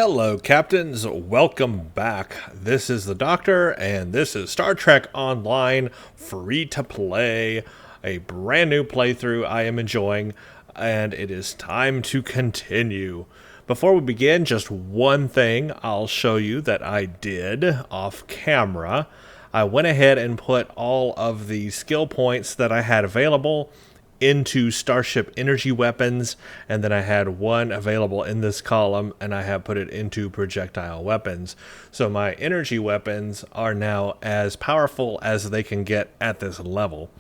Hello, Captains. Welcome back. This is the Doctor, and this is Star Trek Online free to play. A brand new playthrough I am enjoying, and it is time to continue. Before we begin, just one thing I'll show you that I did off camera. I went ahead and put all of the skill points that I had available into Starship Energy Weapons, and then I had one available in this column, and I have put it into Projectile Weapons. So my energy weapons are now as powerful as they can get at this level.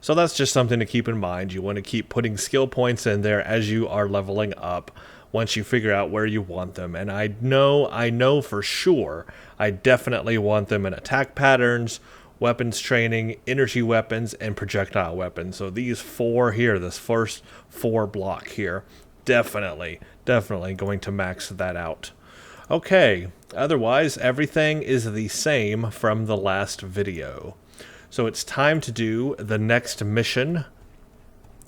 So that's just something to keep in mind. You want to keep putting skill points in there as you are leveling up once you figure out where you want them. And I know for sure I definitely want them in attack patterns, weapons training, energy weapons, and projectile weapons. So these four here, this first four block here, definitely going to max that out. Okay, otherwise everything is the same from the last video. So it's time to do the next mission.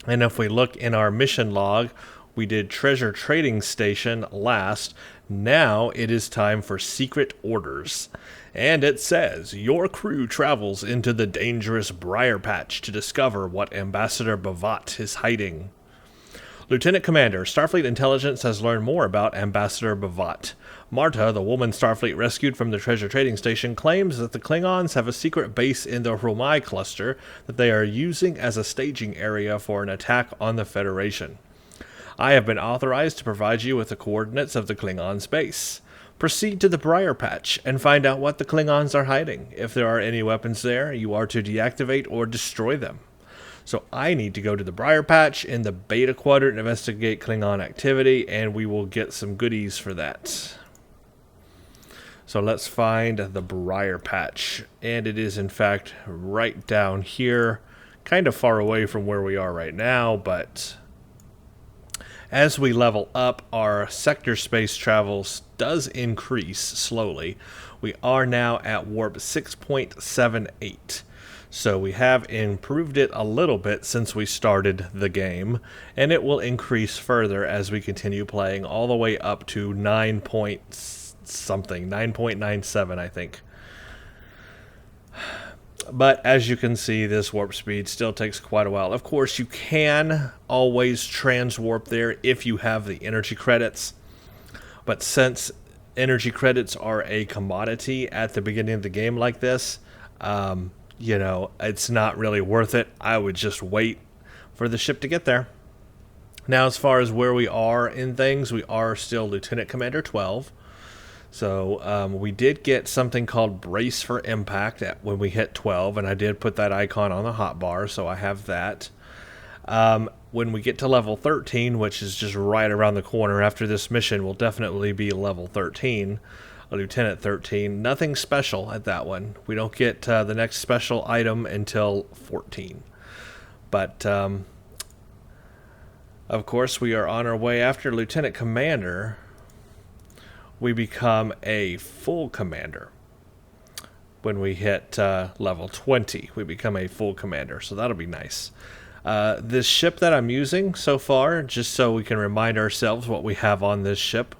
And if we look in our mission log, we did Treasure Trading Station last. Now it is time for Secret Orders. And it says, your crew travels into the dangerous Brier patch to discover what Ambassador Bavat is hiding. Lieutenant Commander, Starfleet Intelligence has learned more about Ambassador Bavat. Marta, the woman Starfleet rescued from the Treasure Trading Station, claims that the Klingons have a secret base in the Romai cluster that they are using as a staging area for an attack on the Federation. I have been authorized to provide you with the coordinates of the Klingons' base. Proceed to the Brier patch and find out what the Klingons are hiding. If there are any weapons there, you are to deactivate or destroy them. So I need to go to the Brier patch in the Beta Quadrant, investigate Klingon activity, and we will get some goodies for that. So let's find the Brier patch. And it is in fact right down here, kind of far away from where we are right now, but as we level up, our sector space travels does increase slowly. We are now at warp 6.78. So we have improved it a little bit since we started the game, and it will increase further as we continue playing all the way up to 9 point something, 9.97 I think. But as you can see, this warp speed still takes quite a while. Of course, you can always transwarp there if you have the energy credits. But since energy credits are a commodity at the beginning of the game like this, it's not really worth it. I would just wait for the ship to get there. Now, as far as where we are in things, we are still Lieutenant Commander 12. So we did get something called Brace for Impact when we hit 12, and I did put that icon on the hotbar, so I have that. When we get to level 13, which is just right around the corner after this mission, will definitely be level 13, a Lieutenant 13. Nothing special at that one. We don't get the next special item until 14. But, of course, we are on our way after Lieutenant Commander. We become a full commander. When we hit level 20, we become a full commander, so that'll be nice. This ship that I'm using so far, just so we can remind ourselves what we have on this ship,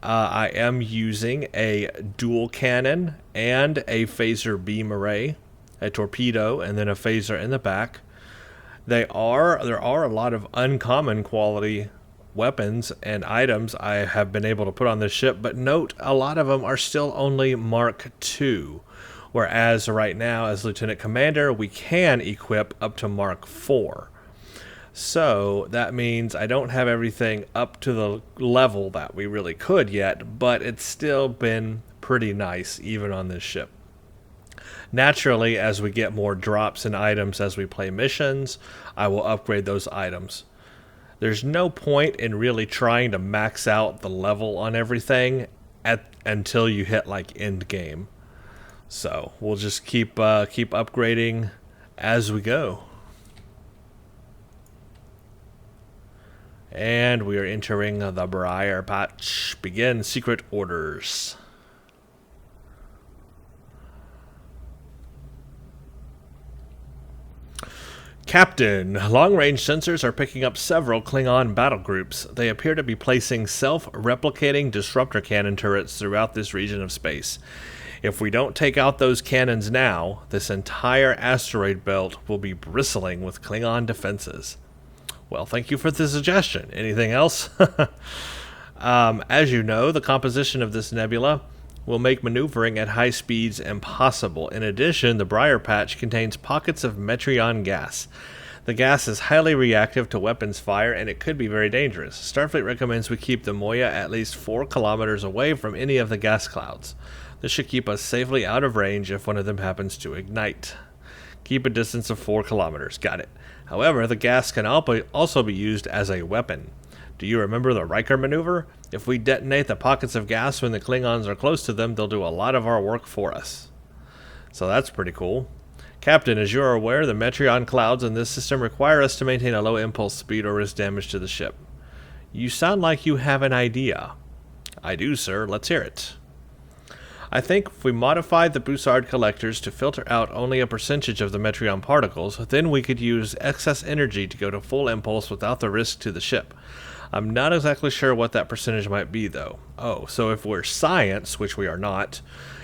I am using a dual cannon and a phaser beam array, a torpedo, and then a phaser in the back. There are a lot of uncommon quality weapons and items I have been able to put on this ship, but note a lot of them are still only Mark II, whereas right now as Lieutenant Commander we can equip up to Mark IV. So that means I don't have everything up to the level that we really could yet, but it's still been pretty nice even on this ship. Naturally, as we get more drops and items as we play missions, I will upgrade those items. There's no point in really trying to max out the level on everything until you hit like end game. So we'll just keep upgrading as we go. And we are entering the Brier patch. Begin Secret Orders. Captain, long-range sensors are picking up several Klingon battle groups. They appear to be placing self-replicating disruptor cannon turrets throughout this region of space. If we don't take out those cannons now, this entire asteroid belt will be bristling with Klingon defenses. Well, thank you for the suggestion. Anything else? As you know, the composition of this nebula will make maneuvering at high speeds impossible. In addition, the Brier patch contains pockets of Metreon gas. The gas is highly reactive to weapons fire, and it could be very dangerous. Starfleet recommends we keep the Moya at least 4 kilometers away from any of the gas clouds. This should keep us safely out of range if one of them happens to ignite. Keep a distance of 4 kilometers. Got it. However, the gas can also be used as a weapon. Do you remember the Riker maneuver? If we detonate the pockets of gas when the Klingons are close to them, they'll do a lot of our work for us. So that's pretty cool. Captain, as you are aware, the Metreon clouds in this system require us to maintain a low impulse speed or risk damage to the ship. You sound like you have an idea. I do, sir. Let's hear it. I think if we modified the Bussard collectors to filter out only a percentage of the Metreon particles, then we could use excess energy to go to full impulse without the risk to the ship. I'm not exactly sure what that percentage might be, though. Oh, so if we're science, which we are not,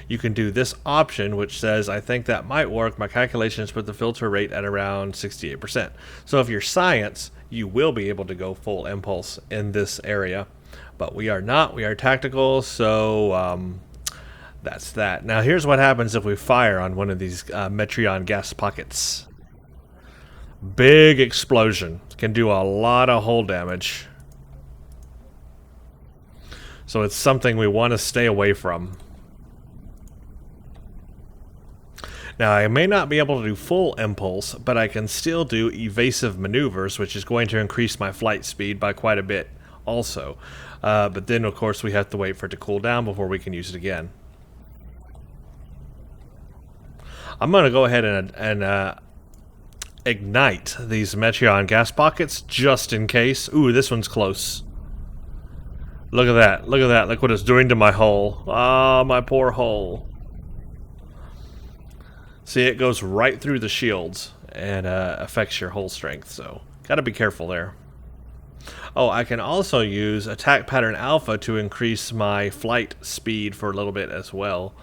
you can do this option, which says, I think that might work. My calculations put the filter rate at around 68%. So if you're science, you will be able to go full impulse in this area. But we are not. We are tactical, so that's that. Now here's what happens if we fire on one of these Metreon gas pockets. Big explosion. Can do a lot of hull damage. So it's something we want to stay away from. Now I may not be able to do full impulse, but I can still do evasive maneuvers, which is going to increase my flight speed by quite a bit also. But then of course we have to wait for it to cool down before we can use it again. I'm going to go ahead and ignite these Metreon gas pockets just in case. Ooh, this one's close. Look at that. Look at that. Look what it's doing to my hull. Ah, my poor hull. See, it goes right through the shields and affects your hull strength, so gotta be careful there. Oh, I can also use attack pattern alpha to increase my flight speed for a little bit as well.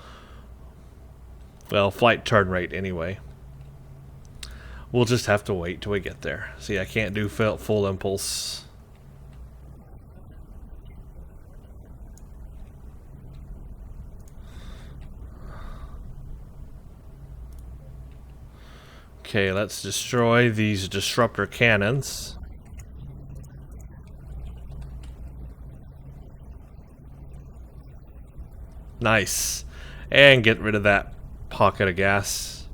Well, flight turn rate anyway. We'll just have to wait till we get there. See, I can't do full impulse. Okay, let's destroy these disruptor cannons. Nice. And get rid of that pocket of gas.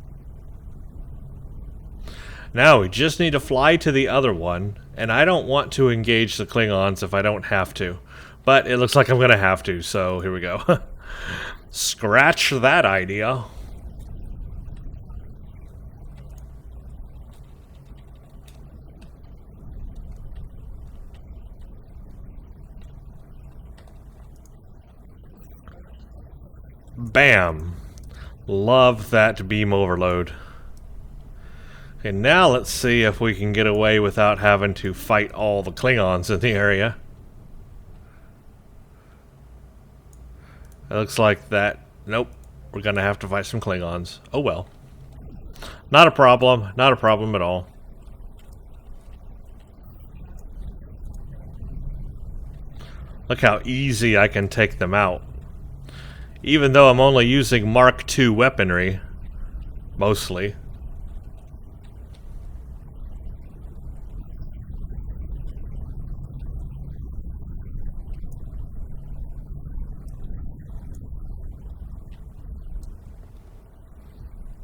Now we just need to fly to the other one, and I don't want to engage the Klingons if I don't have to. But it looks like I'm going to have to, so here we go. Scratch that idea. Bam! Love that beam overload. Okay, now let's see if we can get away without having to fight all the Klingons in the area. It looks like that. Nope. We're gonna have to fight some Klingons. Oh well. Not a problem. Not a problem at all. Look how easy I can take them out. Even though I'm only using Mark II weaponry, mostly.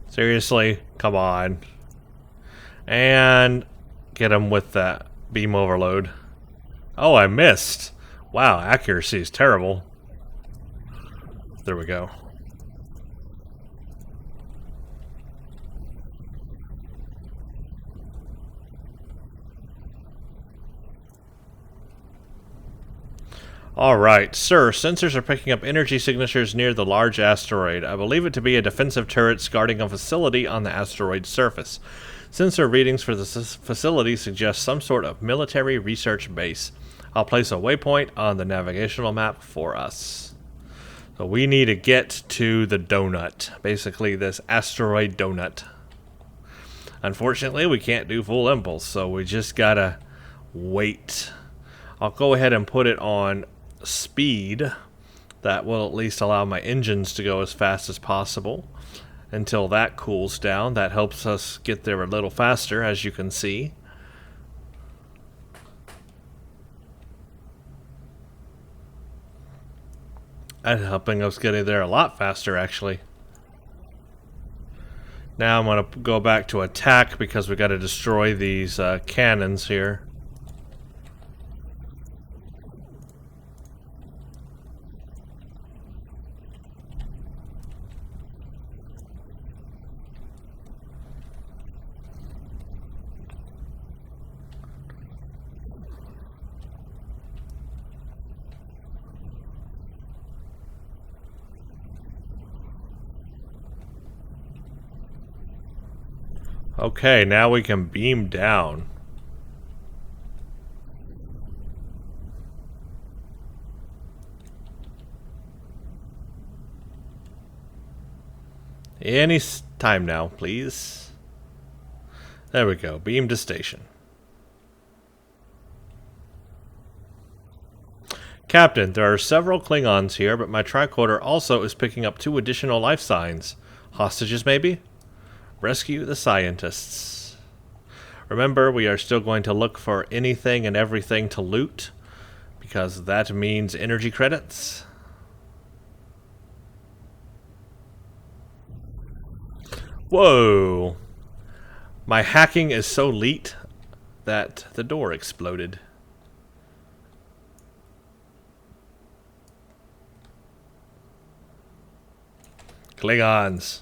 Seriously? Come on. And get him with that beam overload. Oh, I missed. Wow, accuracy is terrible. There we go. Alright, sir, sensors are picking up energy signatures near the large asteroid. I believe it to be a defensive turret guarding a facility on the asteroid's surface. Sensor readings for the facility suggest some sort of military research base. I'll place a waypoint on the navigational map for us. So we need to get to the donut. Basically this asteroid donut. Unfortunately, we can't do full impulse, so we just gotta wait. I'll go ahead and put it on speed. That will at least allow my engines to go as fast as possible until that cools down. That helps us get there a little faster, as you can see. And helping us getting there a lot faster, actually. Now I'm going to go back to attack because we got to destroy these cannons here. Okay, now we can beam down. Any time now, please. There we go. Beam to station. Captain, there are several Klingons here, but my tricorder also is picking up 2 additional life signs. Hostages, maybe? Rescue the scientists. Remember, we are still going to look for anything and everything to loot, because that means energy credits. Whoa! My hacking is so elite that the door exploded. Klingons.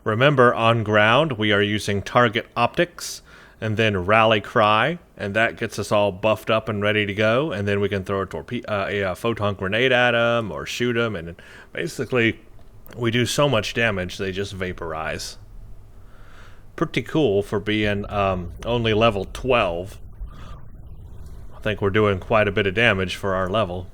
Remember, on ground, we are using target optics, and then rally cry, and that gets us all buffed up and ready to go, and then we can throw a photon grenade at them, or shoot them, and basically, we do so much damage, they just vaporize. Pretty cool for being only level 12. I think we're doing quite a bit of damage for our level.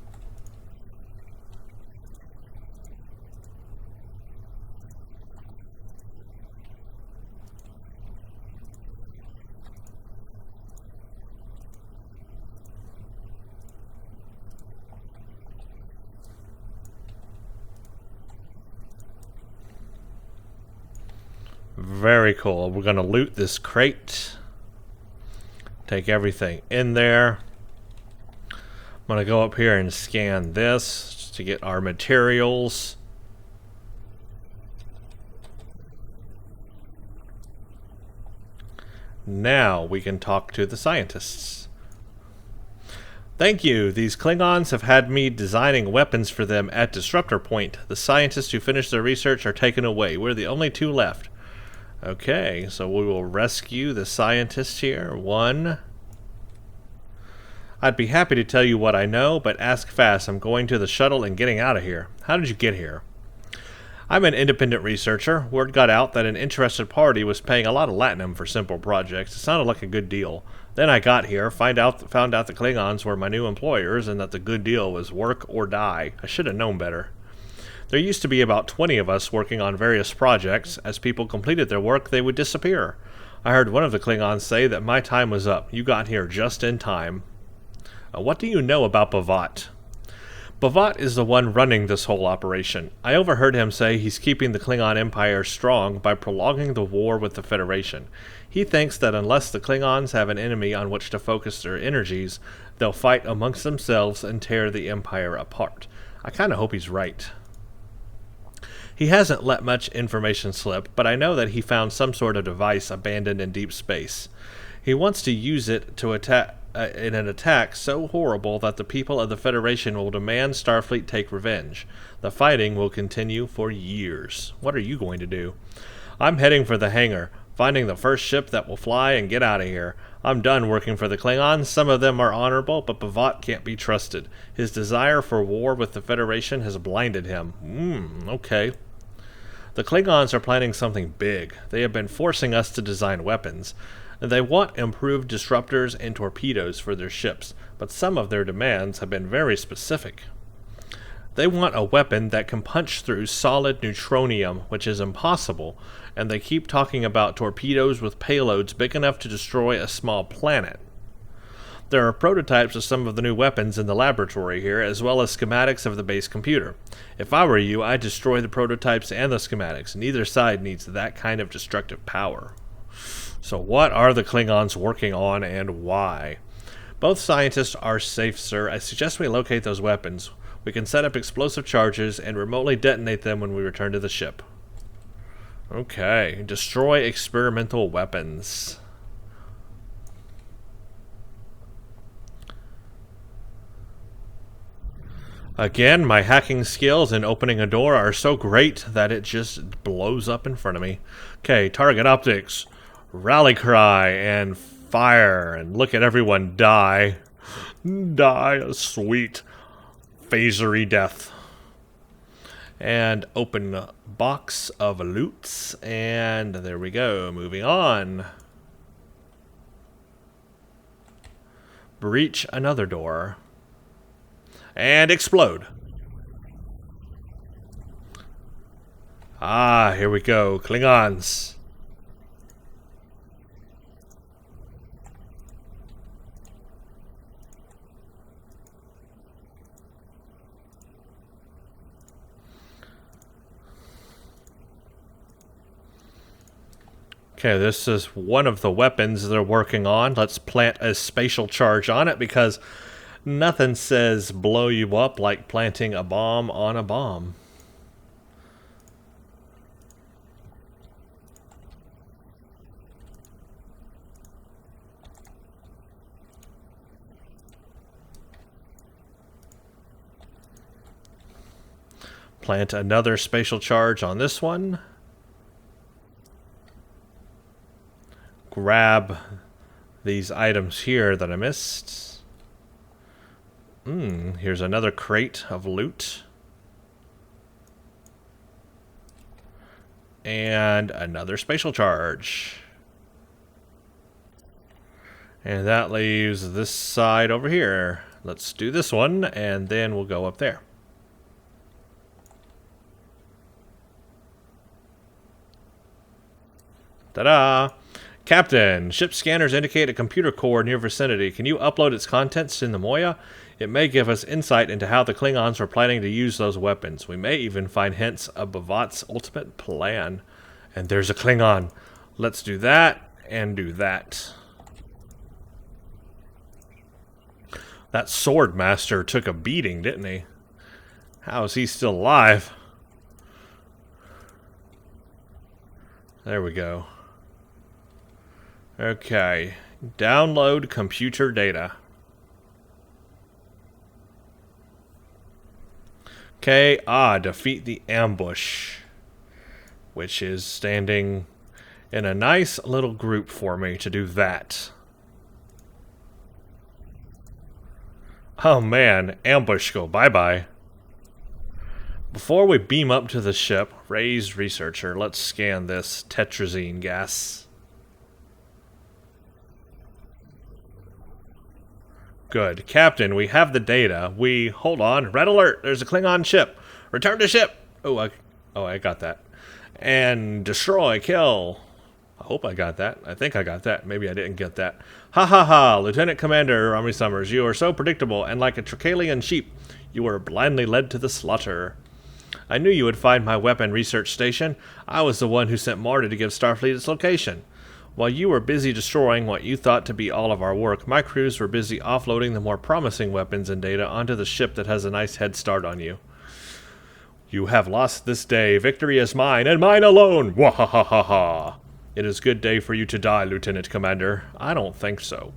Very cool. We're going to loot this crate. Take everything in there. I'm going to go up here and scan this just to get our materials. Now we can talk to the scientists. Thank you. These Klingons have had me designing weapons for them at Disruptor Point. The scientists who finished their research are taken away. We're the only 2 left. Okay, so we will rescue the scientists here. 1. I'd be happy to tell you what I know, but ask fast. I'm going to the shuttle and getting out of here. How did you get here? I'm an independent researcher. Word got out that an interested party was paying a lot of latinum for simple projects. It sounded like a good deal. Then I got here, found out the Klingons were my new employers, and that the good deal was work or die. I should have known better. There used to be about 20 of us working on various projects. As people completed their work, they would disappear. I heard one of the Klingons say that my time was up. You got here just in time. What do you know about Bavat? Bavat is the one running this whole operation. I overheard him say he's keeping the Klingon Empire strong by prolonging the war with the Federation. He thinks that unless the Klingons have an enemy on which to focus their energies, they'll fight amongst themselves and tear the Empire apart. I kind of hope he's right. He hasn't let much information slip, but I know that he found some sort of device abandoned in deep space. He wants to use it to attack in an attack so horrible that the people of the Federation will demand Starfleet take revenge. The fighting will continue for years. What are you going to do? I'm heading for the hangar. finding the first ship that will fly and get out of here. I'm done working for the Klingons. Some of them are honorable, but Bavat can't be trusted. His desire for war with the Federation has blinded him. Okay. The Klingons are planning something big. They have been forcing us to design weapons. They want improved disruptors and torpedoes for their ships, but some of their demands have been very specific. They want a weapon that can punch through solid neutronium, which is impossible, and they keep talking about torpedoes with payloads big enough to destroy a small planet. There are prototypes of some of the new weapons in the laboratory here, as well as schematics of the base computer. If I were you, I'd destroy the prototypes and the schematics. Neither side needs that kind of destructive power. So what are the Klingons working on and why? Both scientists are safe, sir. I suggest we locate those weapons. We can set up explosive charges and remotely detonate them when we return to the ship. Okay, destroy experimental weapons. Again, my hacking skills in opening a door are so great that it just blows up in front of me. Okay, target optics. Rally cry and fire and look at everyone die. Die a sweet phasery death. And open box of loots, and there we go. Moving on. Breach another door. And explode. Ah, here we go. Klingons. Okay, this is one of the weapons they're working on. Let's plant a spatial charge on it because nothing says blow you up like planting a bomb on a bomb. Plant another spatial charge on this one. Grab these items here that I missed. Here's another crate of loot. And another spatial charge. And that leaves this side over here. Let's do this one, and then we'll go up there. Ta-da! Captain, ship scanners indicate a computer core near vicinity. Can you upload its contents in the Moya? It may give us insight into how the Klingons were planning to use those weapons. We may even find hints of Bavat's ultimate plan. And there's a Klingon. Let's do that and do that. That sword master took a beating, didn't he? How is he still alive? There we go. Okay, download computer data. Okay, defeat the ambush, which is standing in a nice little group for me to do that. Oh man, ambush go bye-bye. Before we beam up to the ship, raised researcher, let's scan this tetrazine gas. Good. Captain, we have the data. Hold on. Red alert. There's a Klingon ship. Return to ship. Oh, I got that. And destroy, kill. I hope I got that. I think I got that. Maybe I didn't get that. Ha ha ha. Lieutenant Commander Army Summers, you are so predictable, and like a Trachalian sheep, you were blindly led to the slaughter. I knew you would find my weapon research station. I was the one who sent Marta to give Starfleet its location. While you were busy destroying what you thought to be all of our work, my crews were busy offloading the more promising weapons and data onto the ship that has a nice head start on you. You have lost this day. Victory is mine, and mine alone! Wahahaha! It is a good day for you to die, Lieutenant Commander. I don't think so.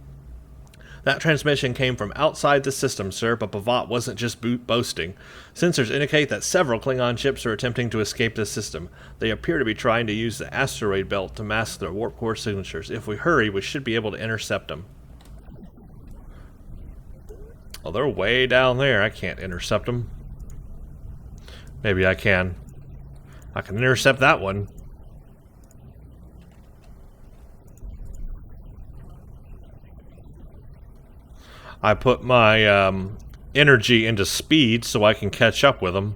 That transmission came from outside the system, sir, but Bavat wasn't just boasting. Sensors indicate that several Klingon ships are attempting to escape the system. They appear to be trying to use the asteroid belt to mask their warp core signatures. If we hurry, we should be able to intercept them. Oh, they're way down there. I can't intercept them. Maybe I can. I can intercept that one. I put my energy into speed so I can catch up with them.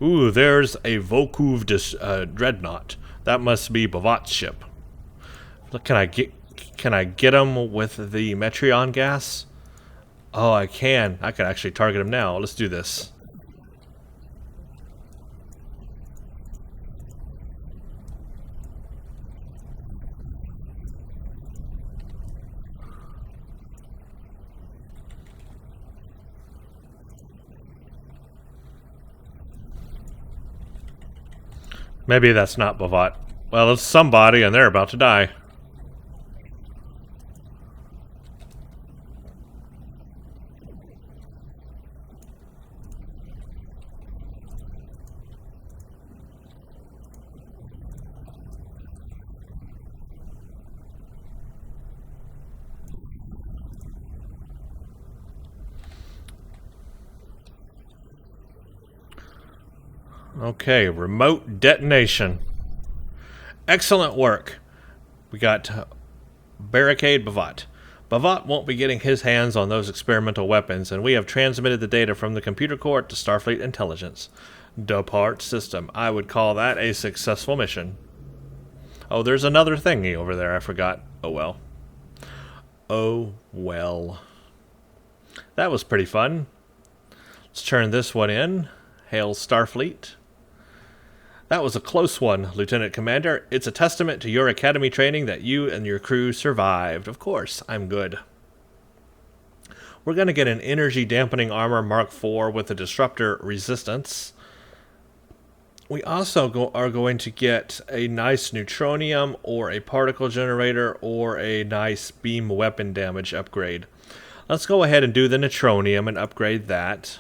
Ooh, there's a Vokuv dreadnought. That must be Bavat's ship. Look, can I get him with the Metreon gas? Oh, I can. I can actually target him now. Let's do this. Maybe that's not Bavat. Well, it's somebody and they're about to die. Okay, remote detonation. Excellent work. We got Barricade Bavat. Bavat won't be getting his hands on those experimental weapons, and we have transmitted the data from the computer core to Starfleet Intelligence. Depart system. I would call that a successful mission. Oh, there's another thingy over there. I forgot. Oh well. Oh well. That was pretty fun. Let's turn this one in. Hail Starfleet. That was a close one, Lieutenant Commander. It's a testament to your academy training that you and your crew survived. Of course, I'm good. We're going to get an energy dampening armor Mark IV with a disruptor resistance. We also are going to get a nice neutronium or a particle generator or a nice beam weapon damage upgrade. Let's go ahead and do the neutronium and upgrade that.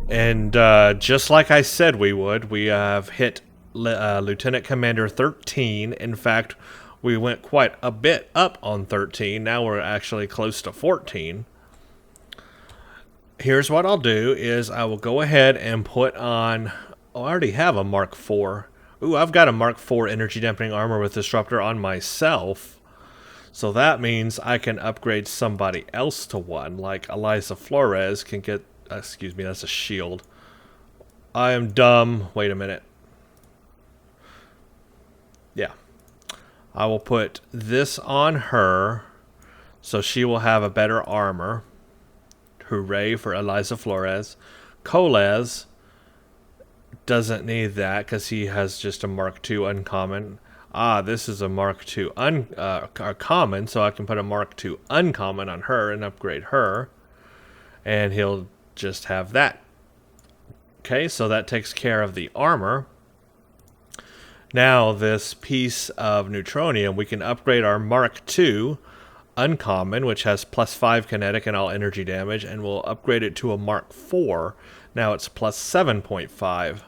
And just like I said we would, we have hit Lieutenant Commander 13. In fact, we went quite a bit up on 13. Now we're actually close to 14. Here's what I'll do is I will go ahead and put on... Oh, I already have a Mark IV. Ooh, I've got a Mark IV energy dampening armor with disruptor on myself. So that means I can upgrade somebody else to one, like Eliza Flores can get... Excuse me, that's a shield. I am dumb. Wait a minute. Yeah. I will put this on her, so she will have a better armor. Hooray for Eliza Flores. Coles doesn't need that, because he has just a Mark II uncommon. Ah, this is a Mark II common, so I can put a Mark II uncommon on her and upgrade her. And he'll just have that. Okay, so that takes care of the armor. Now this piece of neutronium, we can upgrade our Mark II uncommon, which has +5 kinetic and all energy damage, and we'll upgrade it to a Mark IV. Now it's +7.5.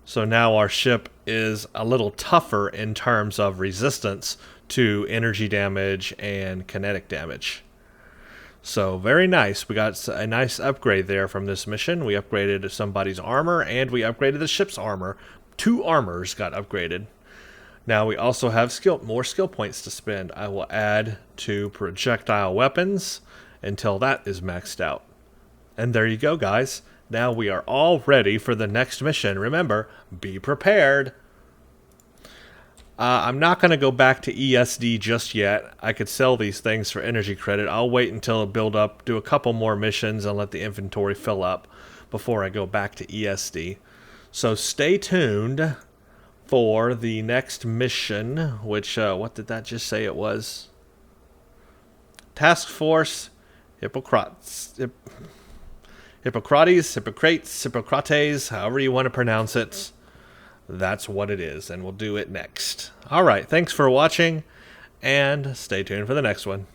So now our ship is a little tougher in terms of resistance to energy damage and kinetic damage. So, very nice. We got a nice upgrade there from this mission. We upgraded somebody's armor, and we upgraded the ship's armor. 2 armors got upgraded. Now, we also have more skill points to spend. I will add to projectile weapons until that is maxed out. And there you go, guys. Now we are all ready for the next mission. Remember, be prepared. I'm not going to go back to ESD just yet. I could sell these things for energy credit. I'll wait until it build up, do a couple more missions, and let the inventory fill up before I go back to ESD. So stay tuned for the next mission, which, what did that just say it was? Task Force Hippocrates. Hippocrates, Hippocrates, Hippocrates, however you want to pronounce it. That's what it is, and we'll do it next. All right, thanks for watching, and stay tuned for the next one.